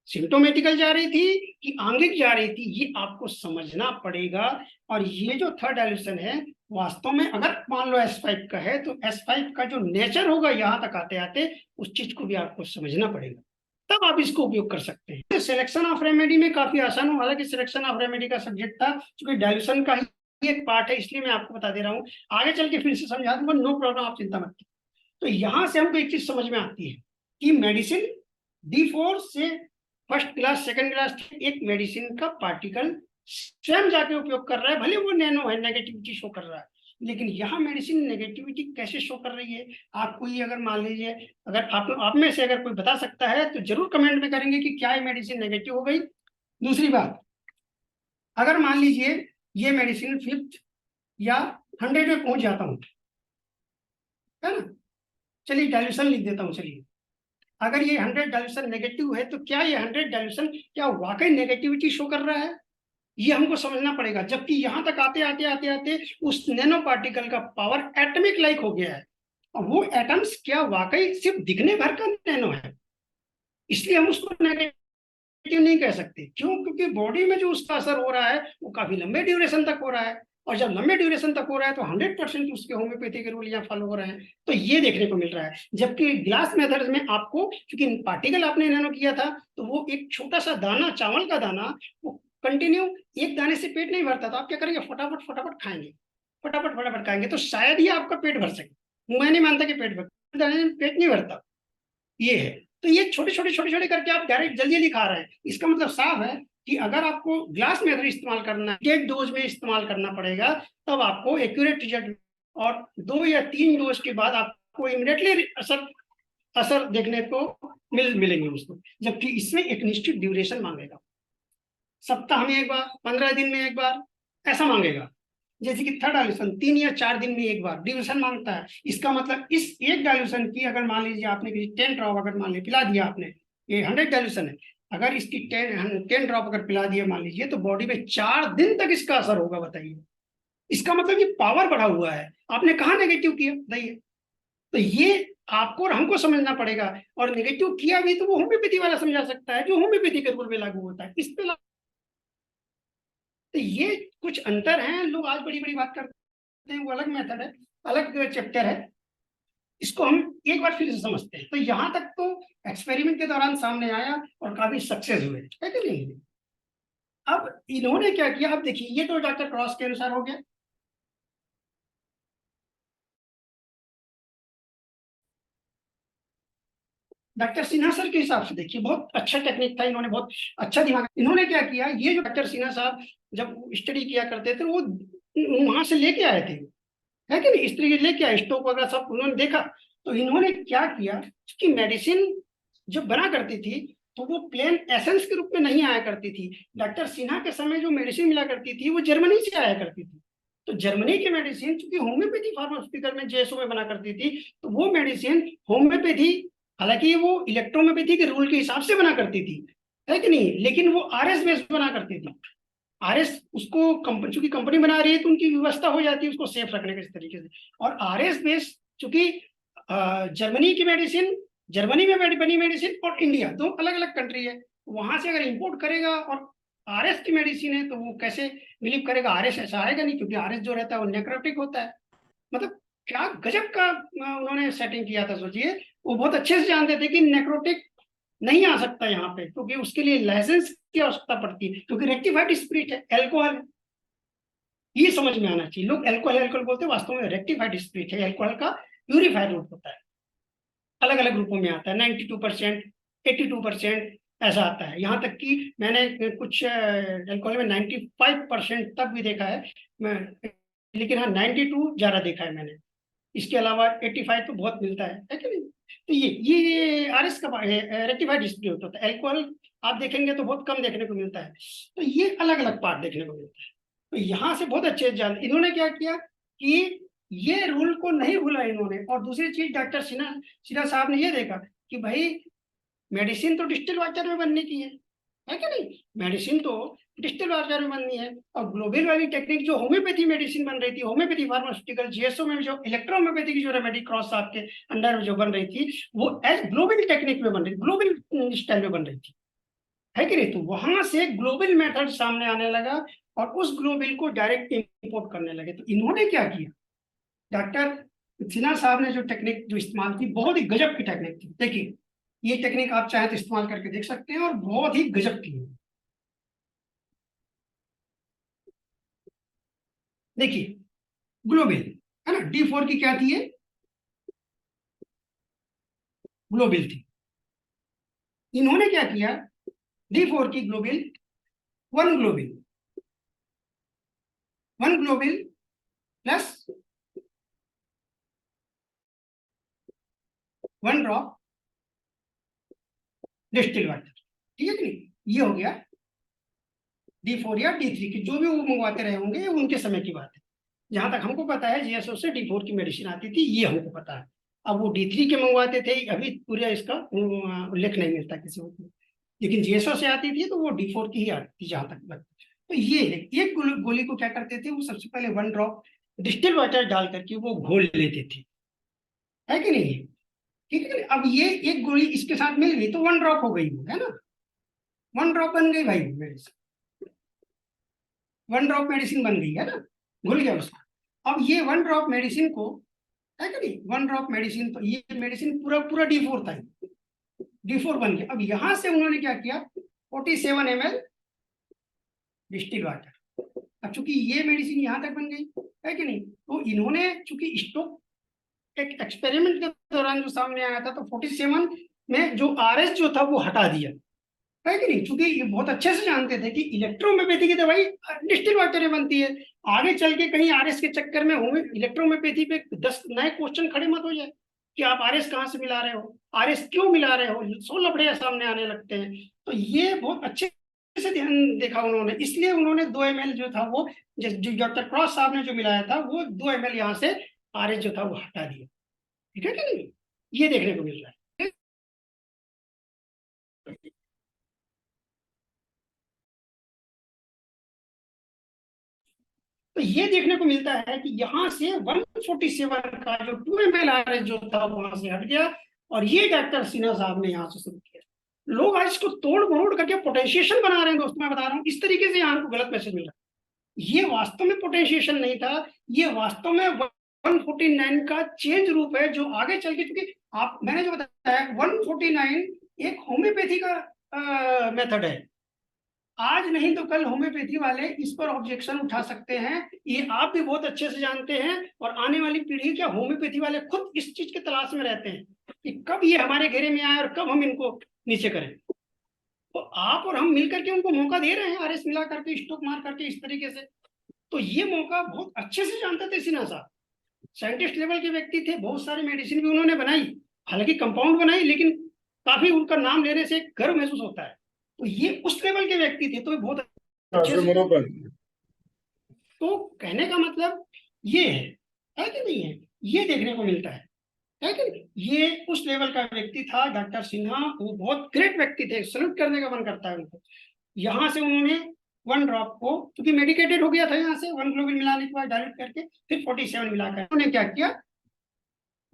सिम्टोमेटिकल जा रही थी कि आंगिक जा रही थी, ये आपको समझना पड़ेगा। और ये जो थर्ड डायल्यूशन है वास्तव में अगर मान लो S5 का है तो S5 का जो नेचर होगा यहाँ तक आते आते उस चीज को भी आपको समझना पड़ेगा, तब आप इसको उपयोग कर सकते हैं। तो सिलेक्शन ऑफ रेमेडी में काफी आसान हो, हालांकि सिलेक्शन ऑफ रेमेडी का सब्जेक्ट था क्योंकि डायल्यूशन का ही एक पार्ट है, इसलिए मैं आपको बता दे रहा हूँ। आगे चल के फिर से समझा दूंगा, नो प्रॉब्लम, आप चिंता मत कीजिए। तो यहाँ से हमको एक चीज समझ में आती है कि मेडिसिन D4 से फर्स्ट क्लास सेकंड क्लास एक मेडिसिन का पार्टिकल स्वयं जाके उपयोग कर रहा है, भले वो नैनो है, नेगेटिविटी शो कर रहा है, लेकिन यहाँ मेडिसिन नेगेटिविटी कैसे शो कर रही है आपको ये अगर मान लीजिए, अगर आप में से अगर कोई बता सकता है तो जरूर कमेंट में करेंगे कि क्या ये मेडिसिन नेगेटिव हो गई। दूसरी बात, अगर मान लीजिए ये मेडिसिन 5th या 100 में पहुंच जाता हूं, है ना, चलिए डायल्यूशन लिख देता हूँ, चलिए अगर ये 100 डायल्यूशन नेगेटिव है तो क्या ये 100 डायल्यूशन क्या वाकई नेगेटिविटी शो कर रहा है, ये हमको समझना पड़ेगा। जबकि यहां तक आते आते आते आते उस नैनो पार्टिकल का पावर एटॉमिक लाइक हो गया है, और वो एटम्स क्या वाकई सिर्फ दिखने भर का नैनो है, इसलिए हम उसको नेगेटिव नहीं कह सकते। क्यों? क्योंकि बॉडी में जो उसका असर हो रहा है वो काफी लंबे ड्यूरेशन तक हो रहा है, और जब लंबे ड्यूरेशन तक हो रहा है तो 100% उसके होम्योपैथी के रूल यहाँ फॉलो हो रहे हैं, तो ये देखने को मिल रहा है। जबकि ग्लास मेथड्स में आपको, क्योंकि पार्टिकल आपने नैनो किया था तो वो एक छोटा सा दाना, चावल का दाना, वो कंटिन्यू एक दाने से पेट नहीं भरता, तो आप क्या करेंगे, फटाफट फटाफट खाएंगे, फटाफट फटाफट खाएंगे, तो शायद ही आपका पेट भर सके। मैं नहीं मानता कि पेट भर, दाने से पेट नहीं भरता, ये है। तो ये छोटे छोटे छोटे छोटे करके आप डायरेक्ट जल्दी जल्दी खा रहे हैं, इसका मतलब साफ है कि अगर आपको ग्लास मेथड इस्तेमाल करना है, एक डोज में इस्तेमाल करना पड़ेगा, तब आपको एक्यूरेट रिजल्ट, और 2 या 3 डोज के बाद आपको इमीडिएटली असर देखने को मिलेंगे उसको। जबकि इसमें एक निश्चित ड्यूरेशन मांगेगा, सप्ताह में एक बार, 15 दिन में एक बार, ऐसा मांगेगा। जैसे कि थर्ड डायल्यूशन 3 या 4 दिन में एक बार ड्यूरेशन मांगता है। इसका मतलब इस एक डायल्यूशन की अगर मान लीजिए आपने 10 ड्रॉप अगर मान लीजिए पिला दिया आपने, ये 100 डायल्यूशन है, अगर इसकी 10 ड्रॉप अगर पिला दिया मान लीजिए, तो बॉडी में 4 दिन तक इसका असर होगा, बताइए। इसका मतलब ये पावर बढ़ा हुआ है, आपने कहाँ नेगेटिव किया बताइए। तो ये आपको और हमको समझना पड़ेगा, और नेगेटिव किया भी तो वो होम्योपैथी वाला समझा सकता है जो होम्योपैथी के रूल में लागू होता है, इस पे। तो ये कुछ अंतर हैं, लोग आज बड़ी बड़ी बात करते हैं, वो अलग मेथड है, अलग चैप्टर है, इसको हम एक बार फिर से समझते हैं। तो यहाँ तक तो एक्सपेरिमेंट के दौरान सामने आया और काफी सक्सेस हुए, है कि नहीं? अब इन्होंने क्या किया, अब देखिए ये तो डॉक्टर क्रॉस के अनुसार हो गया। डॉक्टर सिन्हा सर के हिसाब से देखिए बहुत अच्छा टेक्निक था, इन्होंने बहुत अच्छा दिमाग, इन्होंने क्या किया, ये जो डॉक्टर सिन्हा साहब जब स्टडी किया करते थे वो वहां से लेके आए थे, है कि नहीं, इस तरीके लेके आए, स्टोक वगैरह सब उन्होंने देखा। तो इन्होंने क्या किया कि मेडिसिन जब बना करती थी तो वो प्लेन एसेंस के रूप में नहीं आया करती थी। डॉक्टर सिन्हा के समय जो मेडिसिन मिला करती थी वो जर्मनी से आया करती थी। तो जर्मनी की मेडिसिन चूंकि होम्योपैथी फार्मास्यूटिकल में जेएसओ में बना करती थी, तो वो मेडिसिन होम्योपैथी, हालांकि वो इलेक्ट्रोहोम्योपैथी के रूल के हिसाब से बना करती थी, है कि नहीं, लेकिन वो आरएस बेस्ड बना करती थी। आरएस उसको चूंकि कंपनी बना रही है तो उनकी व्यवस्था हो जाती है उसको सेफ रखने के इस तरीके से। और आरएस बेस चूंकि जर्मनी की मेडिसिन, जर्मनी में बनी मेडिसिन और इंडिया दो अलग अलग कंट्री है, वहां से अगर इंपोर्ट करेगा और आरएस की मेडिसिन है तो वो कैसे बिलीव करेगा आरएस ऐसा आएगा नहीं, क्योंकि आरएस जो रहता है वो नेक्रोटिक होता है। मतलब क्या गजब का उन्होंने सेटिंग किया था, सोचिए। वो बहुत अच्छे से जानते थे कि नेक्रोटिक नहीं आ सकता यहाँ पे, क्योंकि उसके लिए लाइसेंस की आवश्यकता पड़ती है, क्योंकि रेक्टिफाइड स्पिरिट है, अल्कोहल। ये समझ में आना चाहिए। लोग अल्कोहल अल्कोहल बोलते हैं, वास्तव में रेक्टिफाइड स्पिरिट है। अल्कोहल का प्यूरिफाइड रूप होता है, अलग अलग रूपों में आता है, 92%, 82% ऐसा आता है। यहाँ तक कि मैंने कुछ अल्कोहल में 95% तक भी देखा है मैं, लेकिन हाँ 92 ज्यादा देखा है मैंने। इसके अलावा 85 तो बहुत मिलता है कि नहीं। तो ये आरएस का रेक्टिफाइड स्पिरिट होता है। अल्कोहल आप देखेंगे तो बहुत कम देखने को मिलता है। तो ये अलग अलग पार्ट देखने को मिलता है। तो यहाँ से बहुत अच्छे जान इन्होंने क्या किया कि ये रूल को नहीं भूला इन्होंने। और दूसरी चीज डॉक्टर सिन्हा सिन्हा साहब ने ये देखा कि भाई मेडिसिन तो डिस्टिल वाटर में बनने की है कि नहीं। मेडिसिन तो डिस्टिल वाटर में बननी है। और ग्लोबल वाली टेक्निक जो होम्योपैथी मेडिसिन बन रही थी, होम्योपैथी फार्मास्यूटिकल जीएसओ में जो इलेक्ट्रोहोम्योपैथी की जो रेमेडी क्रॉस साहब के अंडर में जो बन रही थी, वो एज ग्लोबल टेक्निक में बन रही, ग्लोबल स्टाइल में बन रही थी, है कि नहीं। तो वहां से ग्लोबल मेथड सामने आने लगा और उस ग्लोबल को डायरेक्ट इंपोर्ट करने लगे। तो इन्होंने क्या किया, डॉक्टर सिन्हा साहब ने जो टेक्निक जो इस्तेमाल की, बहुत ही गजब की टेक्निक थी। देखिए ये टेक्निक आप चाहे तो इस्तेमाल करके देख सकते हैं, और बहुत ही गजब की है। देखिए ग्लोबल है ना, D4 की क्या थी, ये ग्लोबल थी। इन्होंने क्या किया, D4 की global, one global, one global plus one drop distil water, ठीक है कि नहीं। ये हो गया D4 या D3 की, जो भी वो मंगवाते रहे होंगे उनके समय की बात है। जहां तक हमको पता है जीएसओ से D4 की मेडिसिन आती थी, ये हमको पता है। अब वो D3 के मंगवाते थे, अभी पूरा इसका उल्लेख नहीं मिलता किसी को, लेकिन जीएसओ से आती थी तो वो D4 की ही आती थी जहां तक बात। तो ये एक गोली को क्या करते थे, वो सबसे पहले वन ड्रॉप डिस्टिल वाटर डाल करके वो घोल लेते थे, है कि नहीं। ठीक है, अब ये एक गोली इसके साथ मिल गई तो वन ड्रॉप हो गई, है ना। वन ड्रॉप बन गई भाई मेडिसिन, वन ड्रॉप मेडिसिन बन गई, है ना, घुल गया उसका। अब ये वन ड्रॉप मेडिसिन को, है कि नहीं, वन ड्रॉप मेडिसिन, तो ये मेडिसिन पूरा पूरा D4 था, D4 बन गया। अब यहां से उन्होंने क्या किया, 47 ml डिस्टिल वाटर। अब चूंकि ये मेडिसिन यहां तक बन गई, है कि नहीं, तो इन्होंने चूंकि स्टॉक एक एक्सपेरिमेंट के दौरान जो सामने आया था, तो 47 में जो आरएस जो था वो हटा दिया, है कि नहीं। चूंकि ये बहुत अच्छे से जानते थे कि इलेक्ट्रोहोम्योपैथी की दवाई डिस्टिल वाटर में बनती है। आगे चल के कहीं आरएस के चक्कर में होंगे इलेक्ट्रोहोम्योपैथी पे 10 नए क्वेश्चन खड़े मत हो जाए कि आप आरएस कहाँ से मिला रहे हो, आरएस क्यों मिला रहे हो, 100 लफड़े सामने आने लगते हैं। तो ये बहुत अच्छे से ध्यान देखा उन्होंने, इसलिए उन्होंने 2 ml जो था वो, जो डॉक्टर क्रॉस साहब ने जो मिलाया था, वो 2 ml यहाँ से आरएस जो था वो हटा दिया। ठीक है कि नहीं, ये देखने को मिल रहा है। तो ये देखने को मिलता है कि यहाँ से 147 का जो 2 ml आरएस जो था वहां से हट गया, और ये डॉक्टर सिन्हा साहब ने यहाँ से शुरू किया। लोग आज इसको तोड़ मरोड़ करके पोटेंशिएशन बना रहे हैं दोस्तों, मैं बता रहा हूँ इस तरीके से यहाँ को गलत मैसेज मिल रहा है। ये वास्तव में पोटेंशिएशन नहीं था, ये वास्तव में 149 का चेंज रूप है, जो आगे चल के, क्योंकि आप मैंने जो बताया 149 एक होम्योपैथी का मेथड है। आज नहीं तो कल होम्योपैथी वाले इस पर ऑब्जेक्शन उठा सकते हैं, ये आप भी बहुत अच्छे से जानते हैं। और आने वाली पीढ़ी क्या, होम्योपैथी वाले खुद इस चीज के तलाश में रहते हैं कि कब ये हमारे घेरे में आए और कब हम इनको नीचे करें। तो आप और हम मिलकर के उनको मौका दे रहे हैं, आरएस मिला करके, स्टोक मार करके, इस तरीके से। तो ये मौका बहुत अच्छे से जानते थे सिन्हा साहब, साइंटिस्ट लेवल के व्यक्ति थे, बहुत सारी मेडिसिन भी उन्होंने बनाई, हालांकि कंपाउंड बनाई, लेकिन काफी उनका नाम लेने से गर्व महसूस होता है। तो ये उस लेवल के व्यक्ति थे, तो बहुत अच्छे से। तो कहने का मतलब ये है कि नहीं है, ये देखने को मिलता है कि नहीं? ये उस लेवल का व्यक्ति था डॉक्टर सिन्हा, वो बहुत ग्रेट व्यक्ति थे, सल्यूट करने का मन करता है उनको। यहां से उन्होंने 1 ड्रॉप को, क्योंकि मेडिकेटेड हो गया था यहाँ से 1 ग्लोबिन मिलाने के बाद डायल्यूट करके फिर 47 मिलाकर उन्होंने क्या किया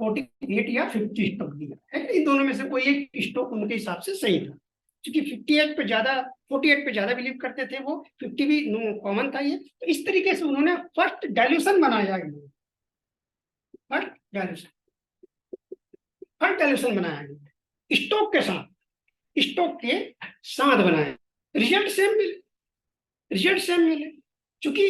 48 या 50 स्टोक दिया है। इन दोनों में से कोई एक स्टोक उनके हिसाब से सही था, क्योंकि 58 पे ज्यादा 48 पे ज्यादा बिलीव करते थे वो, 50 भी कॉमन था ये। तो इस तरीके से उन्होंने फर्स्ट डायल्यूशन बनाया, फर्स्ट डायल्यूशन बनाया स्टोक के साथ, स्टोक के साथ बनाया, रिजल्ट सेम मिले। चूंकि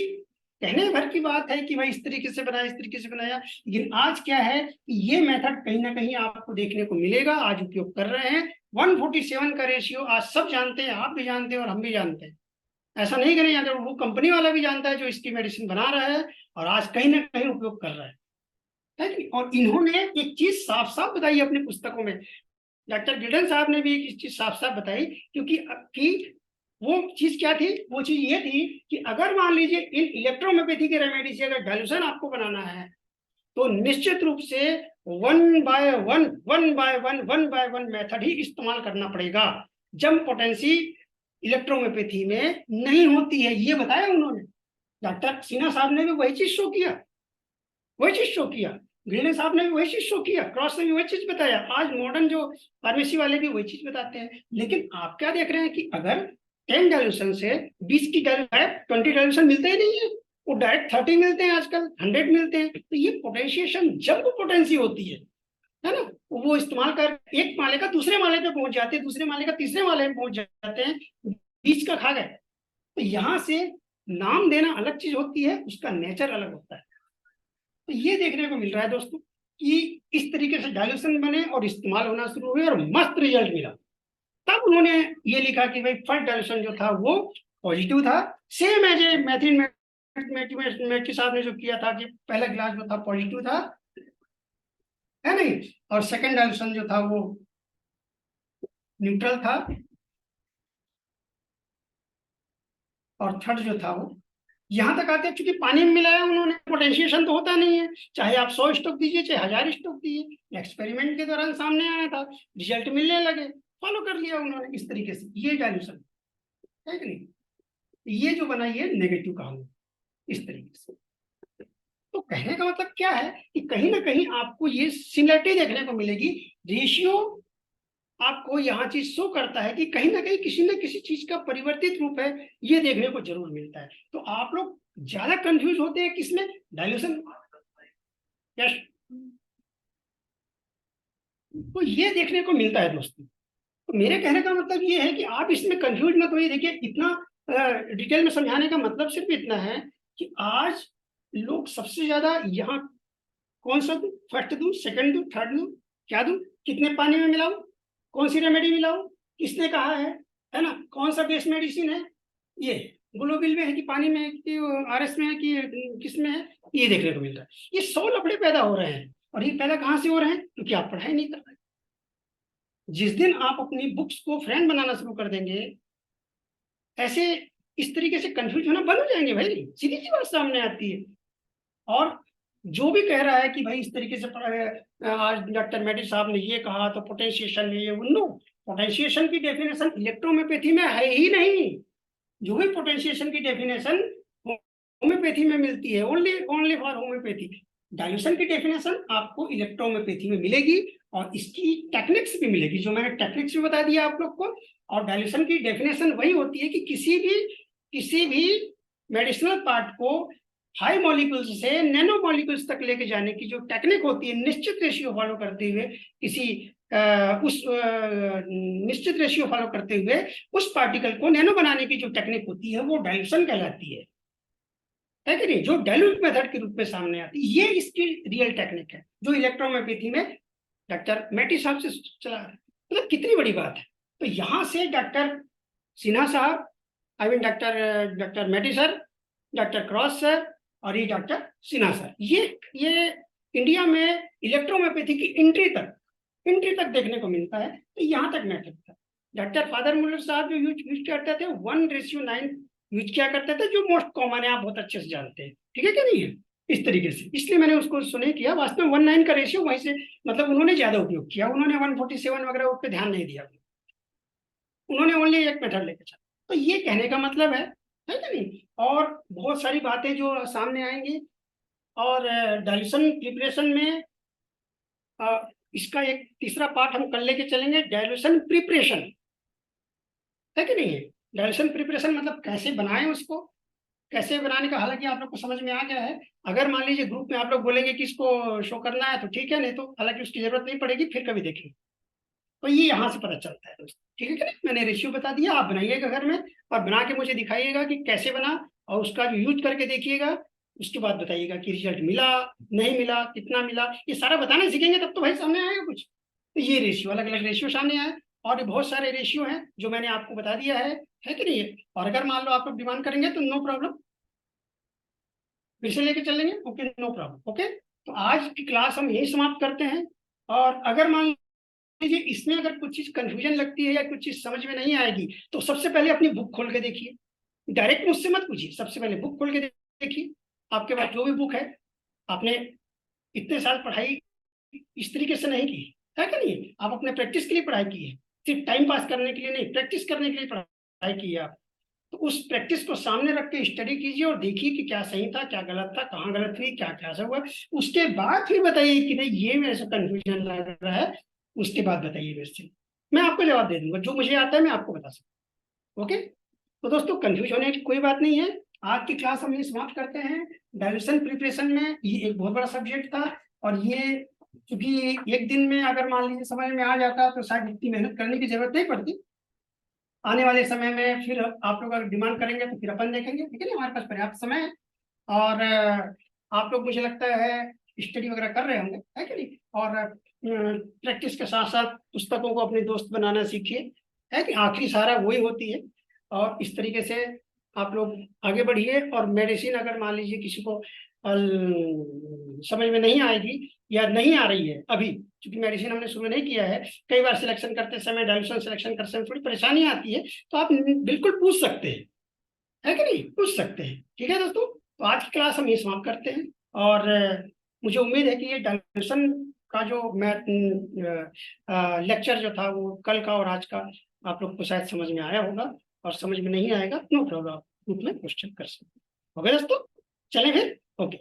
कहने भर की बात है कि भाई इस तरीके से बनाया, इस तरीके से बनाया, लेकिन आज क्या है कि ये मेथड कहीं ना कहीं आपको देखने को मिलेगा, आज उपयोग कर रहे हैं। 147 का रेशियो आज सब जानते हैं, आप भी जानते हैं और हम भी जानते हैं। ऐसा नहीं करें जानते, वो कंपनी वाला भी जानता है जो इसकी मेडिसिन बना रहा है और आज कहीं ना कहीं उपयोग कर रहा है कि? और इन्होंने एक चीज साफ साफ बताई अपनी पुस्तकों में, डॉक्टर गिल्डन साहब ने भी एक चीज साफ साफ बताई, क्योंकि वो चीज क्या थी, वो चीज ये थी कि अगर मान लीजिए इन इलेक्ट्रोहोम्योपैथी के रेमेडी से अगर डायल्यूशन आपको बनाना है तो निश्चित रूप से 1 बाय 1 मेथड ही इस्तेमाल करना पड़ेगा। जब पोटेंसी इलेक्ट्रोहोम्योपैथी में नहीं होती है, ये बताया उन्होंने। डॉक्टर सिन्हा साहब ने भी वही चीज शो किया, गिल्डन साहब ने भी वही चीज शो किया, क्रॉस ने भी वही चीज बताया। आज मॉडर्न जो फार्मेसी वाले भी वही चीज बताते हैं। लेकिन आप क्या देख रहे हैं कि अगर 10 डायल्यूशन से 20 की 20 डायल्यूशन मिलते ही नहीं है, वो डायरेक्ट 30 मिलते हैं, आजकल 100 मिलते हैं। तो ये पोटेंशिएशन जब पोटेंसी होती है ना, वो इस्तेमाल कर एक माले का दूसरे माले पे पहुंच जाते हैं, दूसरे माले का तीसरे माले पे पहुंच जाते हैं, बीच का खा गए। तो यहाँ से नाम देना अलग चीज होती है, उसका नेचर अलग होता है। तो ये देखने को मिल रहा है दोस्तों कि इस तरीके से डायल्यूशन बने और इस्तेमाल होना शुरू हुए और मस्त रिजल्ट मिला। तब उन्होंने ये लिखा कि भाई फर्स्ट डायल्यूशन जो था वो पॉजिटिव था, सेम एज ए मैथ्री साहब ने जो किया था कि पहला गिलास जो था पॉजिटिव था, है नहीं, और सेकंड डायल्यूशन जो था वो न्यूट्रल था, और थर्ड जो था वो यहां तक आते हैं। चूंकि पानी में मिलाया उन्होंने, पोटेंशिएशन तो होता नहीं है, चाहे आप 100 स्टोक दीजिए चाहे 1000 स्टोक दीजिए। एक्सपेरिमेंट के दौरान सामने आया था, रिजल्ट मिलने लगे, फॉलो कर लिया उन्होंने इस तरीके से। ये डायल्यूशन है कि नहीं, ये जो बनाई है नेगेटिव कहानी इस तरीके से। तो कहने का मतलब क्या है कि कहीं ना कहीं आपको ये सिमिलरिटी देखने को मिलेगी। रेशियो आपको यहाँ चीज शो करता है कि कहीं ना कहीं किसी न किसी चीज का परिवर्तित रूप है, ये देखने को जरूर मिलता है। तो आप लोग ज्यादा कंफ्यूज होते हैं किसमें, डायल्यूशन। यस, तो ये देखने को मिलता है दोस्तों। तो मेरे कहने का मतलब ये है कि आप इसमें कंफ्यूज मत होइए। देखिए, इतना डिटेल में समझाने का मतलब सिर्फ इतना है कि आज लोग सबसे ज्यादा यहाँ कौन सा दूं, फर्स्ट दूं, सेकंड दूं, थर्ड दूं, क्या दूं, कितने पानी में मिलाऊं, कौन सी रेमेडी मिलाऊं, किसने कहा है ना, कौन सा बेस मेडिसिन है, ये ग्लोबिल में है कि पानी में है कि आरएस में है कि किस में है, ये देखने को मिल रहा है। ये 100 लफड़े पैदा हो रहे हैं, और ये पैदा कहाँ से हो रहे हैं, क्योंकि आप पढ़ाई नहीं कर रहे। जिस दिन आप अपनी बुक्स को फ्रेंड बनाना शुरू कर देंगे, ऐसे इस तरीके से कंफ्यूज होना बंद हो जाएंगे भाई, सीधी सी बात सामने आती है। और जो भी कह रहा है कि भाई इस तरीके से आज डॉक्टर मेडी साहब ने ये कहा तो पोटेंशिएशन में ये नो, पोटेंशिएशन की डेफिनेशन इलेक्ट्रोहोम्योपैथी में है ही नहीं। जो भी पोटेंशिएशन की डेफिनेशन होम्योपैथी में मिलती है, ओनली फॉर होम्योपैथी। डायल्यूशन की डेफिनेशन आपको इलेक्ट्रोहोम्योपैथी में मिलेगी, और इसकी टेक्निक्स भी मिलेगी, जो मैंने टेक्निक्स भी बता दिया आप लोग को। और डायल्यूशन की डेफिनेशन वही होती है कि किसी भी मेडिसिनल पार्ट को हाई मॉलिक्यूल्स से नैनो मॉलिक्यूल्स तक लेके जाने की जो टेक्निक होती है, निश्चित रेशियो फॉलो करते हुए, निश्चित रेशियो फॉलो करते हुए उस पार्टिकल को नैनो बनाने की जो टेक्निक होती है, वो डायल्यूशन कहलाती है कि नहीं, जो डायल्यूट मेथड के रूप में सामने आती है। ये इसकी रियल टेक्निक है जो इलेक्ट्रोहोम्योपैथी में डॉक्टर मेटी साहब से चला रहा है। मतलब कितनी बड़ी बात है। तो यहाँ से डॉक्टर सिन्हा साहब, I mean doctor Mattei sir, doctor Cross sir, और ये डॉक्टर सिन्हा सर, ये इंडिया में इलेक्ट्रोहोम्योपैथी की एंट्री तक देखने को मिलता है। तो यहाँ तक मैटर था। डॉक्टर फादर मुल्लर साहब जो यूज करते थे 1:9 यूज किया करते थे, जो मोस्ट कॉमन है, आप बहुत अच्छे से जानते हैं, ठीक है क्या नहीं है, इस तरीके से। इसलिए मैंने उसको सुने किया। वास्तव में 1:9 का रेशियो वहीं से, मतलब उन्होंने ज्यादा उपयोग किया, उन्होंने 147 वगैरह उस पर ध्यान नहीं दिया, उन्होंने ओनली एक मेथड लेके चला। तो ये कहने का मतलब है है कि नहीं। और बहुत सारी बातें जो सामने आएंगी। और डाइल्यूशन प्रिपरेशन में इसका एक तीसरा पार्ट हम कल लेके चलेंगे, डाइल्यूशन प्रिपरेशन, है कि नहीं है। डाइल्यूशन प्रिपरेशन मतलब कैसे बनाएं उसको, कैसे बनाने का, हालांकि आप लोग को समझ में आ गया है। अगर मान लीजिए ग्रुप में आप लोग बोलेंगे कि इसको शो करना है तो ठीक है, नहीं तो हालांकि उसकी जरूरत नहीं पड़ेगी, फिर कभी देखेंगे। तो ये यहाँ से पता चलता है दोस्तों, ठीक है कि नहीं। मैंने रेशियो बता दिया, आप बनाइएगा घर में और बना के मुझे दिखाइएगा कि कैसे बना, और उसका जो यूज करके देखिएगा। उसके बाद बताइएगा कि रिजल्ट मिला, नहीं मिला, कितना मिला, ये सारा बताना सीखेंगे तब तो भाई सामने आएगा कुछ। तो ये रेशियो, अलग अलग रेशियो सामने आए, और ये बहुत सारे रेशियो हैं जो मैंने आपको बता दिया है कि नहीं है। और अगर मान लो आप लोग डिमांड करेंगे तो नो प्रॉब्लम, फिर से लेके चलेंगे, ओके, नो प्रॉब्लम, ओके। तो आज की क्लास हम यही समाप्त करते हैं। और अगर मान लीजिए इसमें अगर कुछ चीज कंफ्यूजन लगती है या कुछ चीज समझ में नहीं आएगी, तो सबसे पहले अपनी बुक खोल के देखिए, डायरेक्ट मुझसे मत पूछिए, सबसे पहले बुक खोल के देखिए। आपके पास जो भी बुक है, आपने इतने साल पढ़ाई इस तरीके से नहीं की है कि नहीं, आप अपने प्रैक्टिस के लिए पढ़ाई की है, सिर्फ टाइम पास करने के लिए नहीं, प्रैक्टिस करने के लिए पढ़ाई की है आप। तो उस प्रैक्टिस को सामने रख के स्टडी कीजिए और देखिए कि क्या सही था, क्या गलत था, कहाँ गलत हुई, क्या क्या हुआ। उसके बाद फिर बताइए कि नहीं ये मेरे से कंफ्यूजन लग रहा है, उसके बाद बताइए मेरे से, मैं आपको जवाब दे दूंगा, जो मुझे आता है मैं आपको बता सकता हूँ, ओके। तो दोस्तों कंफ्यूज होने की कोई बात नहीं है। आज की क्लास हम ये समाप्त करते हैं। डाइल्यूशन प्रिपरेशन में ये एक बहुत बड़ा सब्जेक्ट था, और ये क्योंकि एक दिन में अगर मान लीजिए समझ में आ जाता तो शायद इतनी मेहनत करने की जरूरत नहीं पड़ती। आने वाले समय में फिर आप लोग अगर डिमांड करेंगे तो फिर अपन देखेंगे, ठीक है ना, हमारे पास पर्याप्त समय है। और आप लोग मुझे लगता है स्टडी वगैरह कर रहे होंगे, है कि नहीं। और प्रैक्टिस के साथ साथ पुस्तकों को अपने दोस्त बनाना सीखिए, है कि आखिरी सहारा वही होती है। और इस तरीके से आप लोग आगे बढ़िए। और मेडिसिन अगर मान लीजिए किसी को समझ में नहीं आएगी या नहीं आ रही है अभी, क्योंकि मेडिसिन हमने शुरू नहीं किया है, कई बार सिलेक्शन करते समय, डाइल्यूशन सिलेक्शन करते समय थोड़ी परेशानी आती है, तो आप बिल्कुल पूछ सकते हैं, है कि नहीं, पूछ सकते हैं, ठीक है दोस्तों। तो आज की क्लास हम ये समाप्त करते हैं। और मुझे उम्मीद है कि ये डाइल्यूशन का जो मैथ लेक्चर जो था वो कल का और आज का आप लोग को शायद समझ में आया होगा। और समझ में नहीं आएगा नो प्रॉब्लम, आप ग्रुप में क्वेश्चन कर सकते हैं, ओके दोस्तों, चलें फिर, ओके।